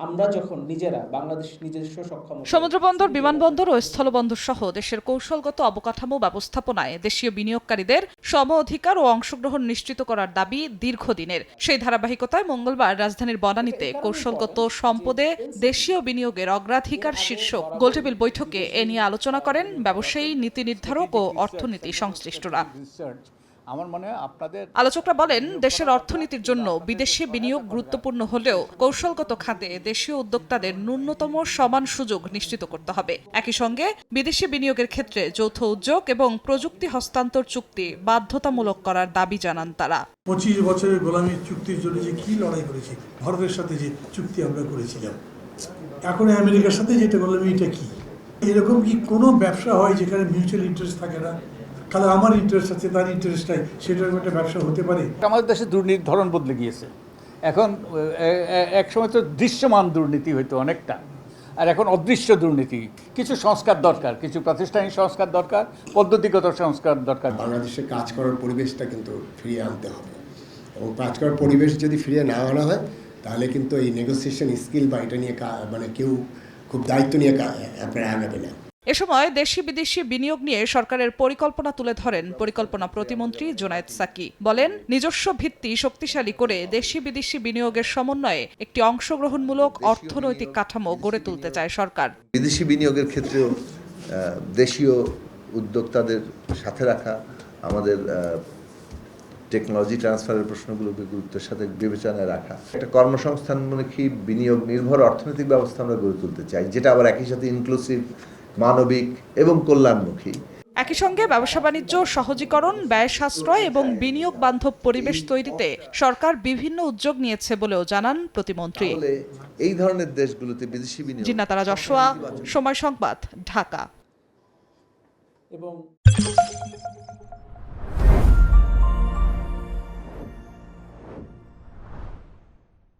আমরা যখন নিজেরা বাংলাদেশ নিজস্ব সক্ষম সমুদ্রবন্দর, বিমানবন্দর ও স্থলবন্দর সহ দেশের কৌশলগত অবকাঠামো ব্যবস্থাপনায় দেশীয় বিনিয়োগকারীদের সম অধিকার ও অংশগ্রহণ নিশ্চিত করার দাবি দীর্ঘদিনের। সেই ধারাবাহিকতায় মঙ্গলবার রাজধানীর বনানীতে কৌশলগত সম্পদে দেশীয় বিনিয়োগের অগ্রাধিকার শীর্ষক গোলটেবিল বৈঠকে এ নিয়ে আলোচনা করেন ব্যবসায়ী, নীতি নির্ধারক ও অর্থনীতি সংশ্লিষ্টরা। আলোচকরা বলেন, দেশের অর্থনীতির জন্য বিদেশি বিনিয়োগ গুরুত্বপূর্ণ হলেও কৌশলগত খাতে দেশীয় উদ্যোক্তাদের ন্যূনতম সমান সুযোগ নিশ্চিত করতে হবে। একই সঙ্গে বিদেশি বিনিয়োগের ক্ষেত্রে যৌথ উদ্যোগ এবং প্রযুক্তি হস্তান্তর চুক্তি বাধ্যতামূলক করার দাবি জানান তারা। 25 বছরের গোলামীর চুক্তির জন্য যে কি লড়াই করেছি, ভারতের সাথে যে চুক্তি আমরা করেছিলাম, এখন আমেরিকার সাথে যেটা গোলামী, এটা কি? এরকম কি কোনো ব্যবসা হয় যেখানে মিউচুয়াল ইন্টারেস্ট থাকে না? তাহলে আমার ইন্টারেস্ট আছে, তার ইন্টারেস্ট নাই, সেটার একটা ব্যবসা হতে পারে? আমাদের দেশে দুর্নীতির ধরন বদলে গিয়েছে। এখন একসময় তো দৃশ্যমান দুর্নীতি হইতো অনেকটা, আর এখন অদৃশ্য দুর্নীতি। কিছু সংস্কার দরকার, কিছু প্রাতিষ্ঠানিক সংস্কার দরকার, পদ্ধতিগত সংস্কার দরকার। বাংলাদেশে কাজ করার পরিবেশটা কিন্তু ফিরিয়ে আনতে হবে, এবং কাজ করার পরিবেশ যদি ফিরিয়ে না আনা হয় তাহলে কিন্তু এই নেগোসিয়েশন স্কিল বা এটা নিয়ে কেউ খুব দায়িত্ব নিয়ে আপনারা আগাবে না। এ সময় দেশি বিদেশি বিনিয়োগ নিয়ে সরকারের পরিকল্পনা তুলে ধরেন পরিকল্পনা প্রতিমন্ত্রী জুনায়েদ সাকি। বলেন, নিজস্ব ভিত্তি শক্তিশালী করে দেশি বিদেশি বিনিয়োগের সমন্বয়ে একটি অংশগ্রহণমূলক অর্থনৈতিক কাঠামো গড়ে তুলতে চায় সরকার। বিদেশি বিনিয়োগের ক্ষেত্রেও দেশীয় উদ্যোক্তাদের সাথে রাখা, আমাদের টেকনোলজি ট্রান্সফারের প্রশ্নগুলোকে গুরুত্বের সাথে বিবেচনায় রাখা, একটা কর্মসংস্থানমুখী বিনিয়োগ নির্ভর অর্থনৈতিক ব্যবস্থা আমরা গড়ে তুলতে চাই, যেটা আবার একই সাথে ইনক্লুসিভ, মানবিক এবং কল্যাণমুখী। একই সঙ্গে ব্যবসা বাণিজ্য সহজীকরণ, ব্যয় সাশ্রয় এবং বিনিয়োগ বান্ধব পরিবেশ তৈরিতে সরকার বিভিন্ন উদ্যোগ নিয়েছে বলেও জানান প্রতিমন্ত্রী। এই ধরনের দেশগুলোতে বিদেশি বিনিয়োগ। জিন্নাতারা যশোয়া, সময় সংবাদ, ঢাকা। এবং